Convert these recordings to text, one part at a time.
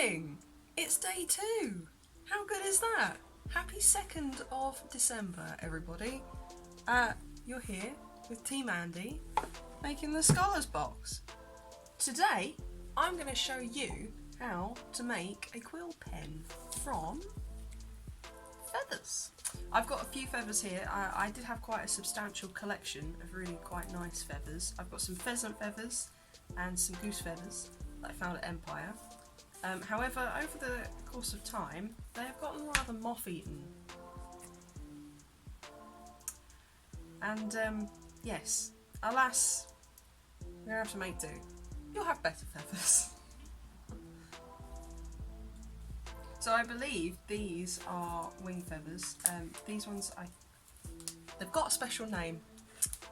morning! It's day 2. How good is that? Happy 2nd of December, everybody. You're here with Team Andy, making the Scholars Box. Today, I'm going to show you how to make a quill pen from feathers. I've got a few feathers here. I did have quite a substantial collection of really quite nice feathers. I've got some pheasant feathers and some goose feathers that I found at Empire. However, over the course of time, they have gotten rather moth-eaten. And yes, alas, we're going to have to make do. You'll have better feathers. So I believe these are wing feathers. These ones, they've got a special name.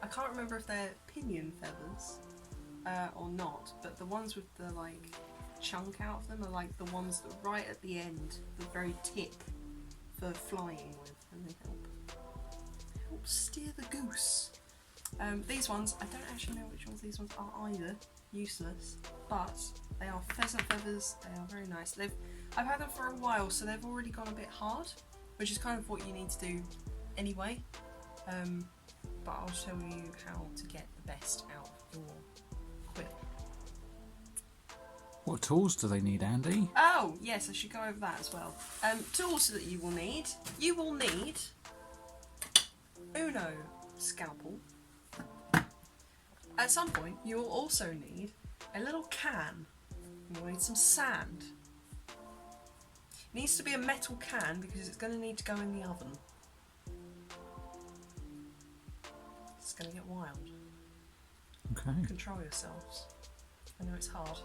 I can't remember if they're pinion feathers or not, but the ones with the like chunk out of them are like the ones that are right at the end, the very tip for flying with, and they help steer the goose. These ones, I don't actually know which ones these ones are either. Useless, but they are pheasant feathers. They are very nice. I've had them for a while, so they've already gone a bit hard, which is kind of what you need to do anyway. But I'll show you how to get the best out of your quill. What tools do they need, Andy? Oh, yes, I should go over that as well. Tools that you will need. You will need Uno scalpel. At some point, you will also need a little can. You'll need some sand. It needs to be a metal can because it's going to need to go in the oven. It's going to get wild. Okay. Control yourselves. I know it's hard,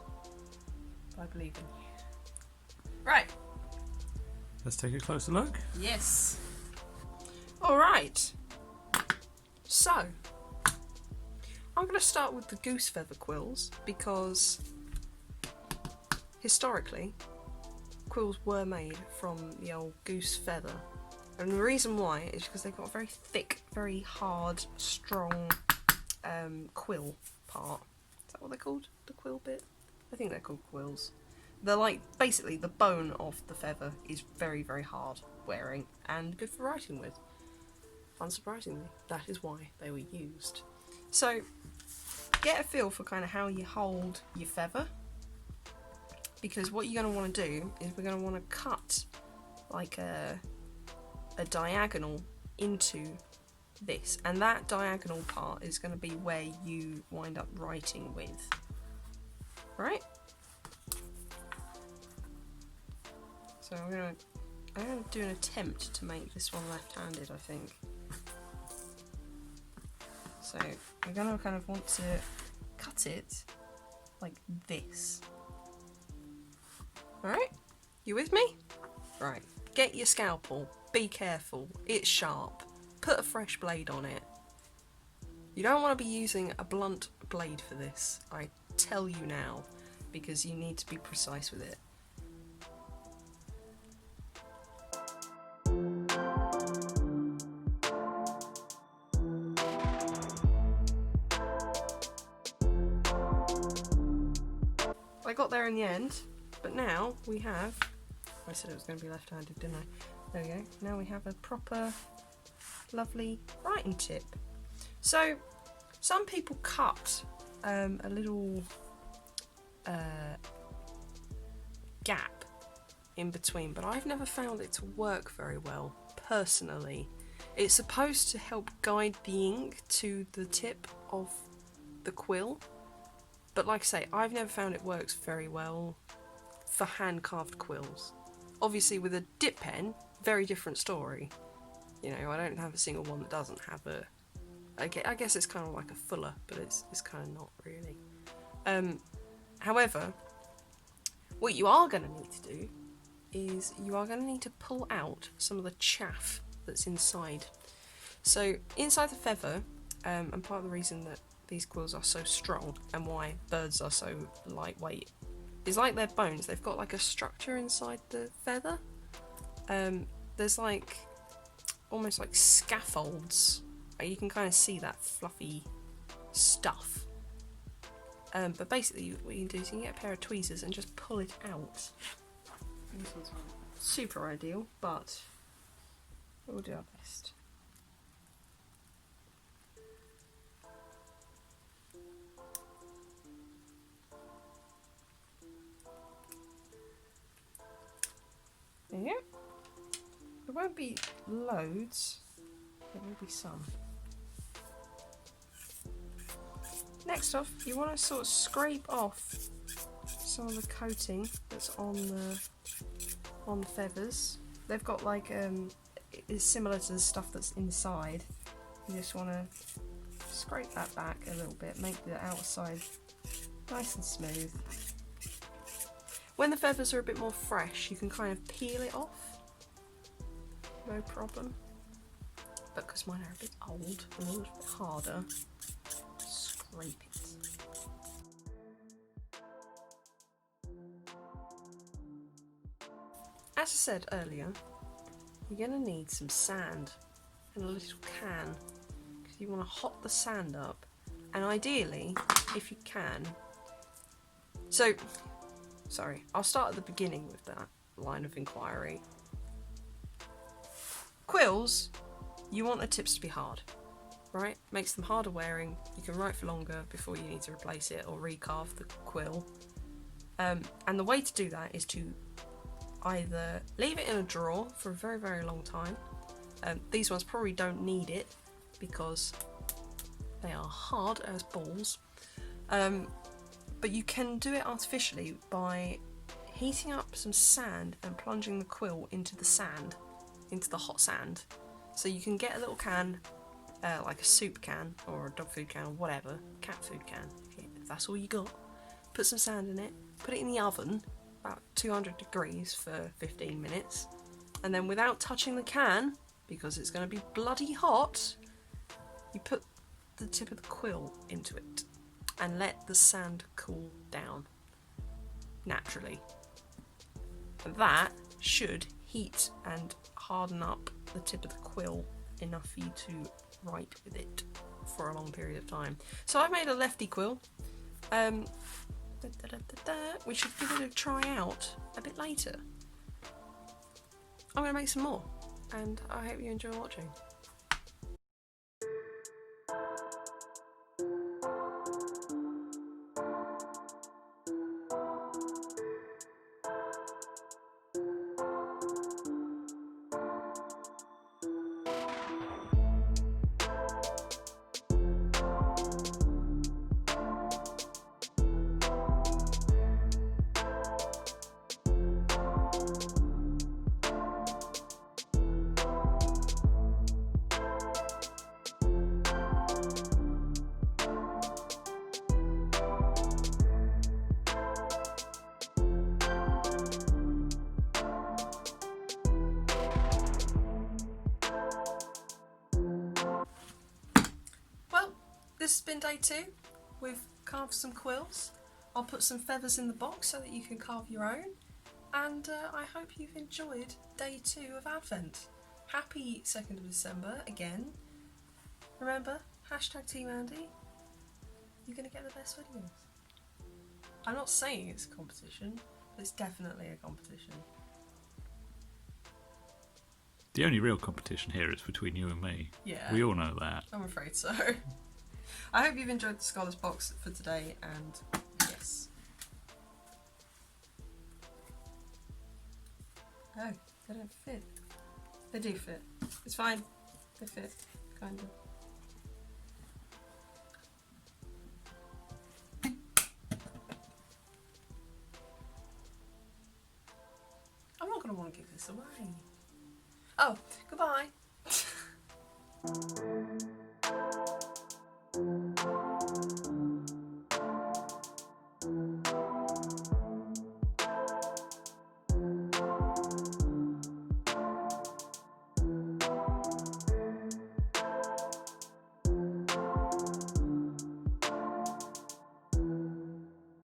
but I believe in you. Right. Let's take a closer look. Yes. Alright. So, I'm going to start with the goose feather quills because historically quills were made from the old goose feather, and the reason why is because they've got a very thick, very hard, strong quill part. Is that what they're called? The quill bit? I think they're called quills. They're like, basically the bone of the feather is very, very hard wearing and good for writing with. Unsurprisingly, that is why they were used. So, get a feel for kind of how you hold your feather, because what you're going to want to do is we're going to want to cut like a diagonal into this, and that diagonal part is going to be where you wind up writing with, right? So I'm going to do an attempt to make this one left-handed, I think. So I'm going to kind of want to cut it like this. Alright? You with me? Right. Get your scalpel. Be careful. It's sharp. Put a fresh blade on it. You don't want to be using a blunt blade for this. I tell you now, because you need to be precise with it. I got there in the end, but now we have, I said it was going to be left-handed, didn't I? There we go. Now we have a proper, lovely writing tip. So, some people cut a little gap in between, but I've never found it to work very well, personally. It's supposed to help guide the ink to the tip of the quill. But like I say, I've never found it works very well for hand-carved quills. Obviously with a dip pen, very different story. You know, I don't have a single one that doesn't have a... I guess it's kind of like a fuller, but it's kind of not really. However, what you are going to need to do is you are going to need to pull out some of the chaff that's inside. So inside the feather, and part of the reason that these quills are so strong and why birds are so lightweight is like their bones. They've got like a structure inside the feather. There's like almost like scaffolds. You can kind of see that fluffy stuff. But basically what you can do is you can get a pair of tweezers and just pull it out. This one's not super ideal, but we'll do our best. There you go. There won't be loads, there will be some. Next off, you want to sort of scrape off some of the coating that's on the feathers. They've got like it's similar to the stuff that's inside. You just want to scrape that back a little bit, make the outside nice and smooth. When the feathers are a bit more fresh, you can kind of peel it off, no problem. But because mine are a bit old and a little bit harder, scrape it. As I said earlier, you're going to need some sand and a little can because you want to hot the sand up, and ideally, if you can. So, sorry, I'll start at the beginning with that line of inquiry. Quills, you want the tips to be hard, right? Makes them harder wearing. You can write for longer before you need to replace it or recarve the quill. And the way to do that is to either leave it in a drawer for a very, very long time. These ones probably don't need it because they are hard as balls. But you can do it artificially by heating up some sand and plunging the quill into the sand, into the hot sand. So you can get a little can, like a soup can or a dog food can or whatever, cat food can, if that's all you got. Put some sand in it, put it in the oven, about 200 degrees for 15 minutes, and then without touching the can, because it's going to be bloody hot, you put the tip of the quill into it and let the sand cool down naturally. And that should heat and harden up the tip of the quill enough for you to write with it for a long period of time. So I've made a lefty quill. We should give it a try out a bit later. I'm going to make some more, and I hope you enjoy watching. This has been day 2. We've carved some quills. I'll put some feathers in the box so that you can carve your own. And I hope you've enjoyed day 2 of Advent. Happy 2nd of December again. Remember, #TeamAndy. You're going to get the best videos. I'm not saying it's a competition, but it's definitely a competition. The only real competition here is between you and me. Yeah. We all know that. I'm afraid so. I hope you've enjoyed the Scholar's Box for today, and yes. Oh, they don't fit. They do fit. It's fine. They fit, kind of. I'm not going to want to give this away. Oh, goodbye.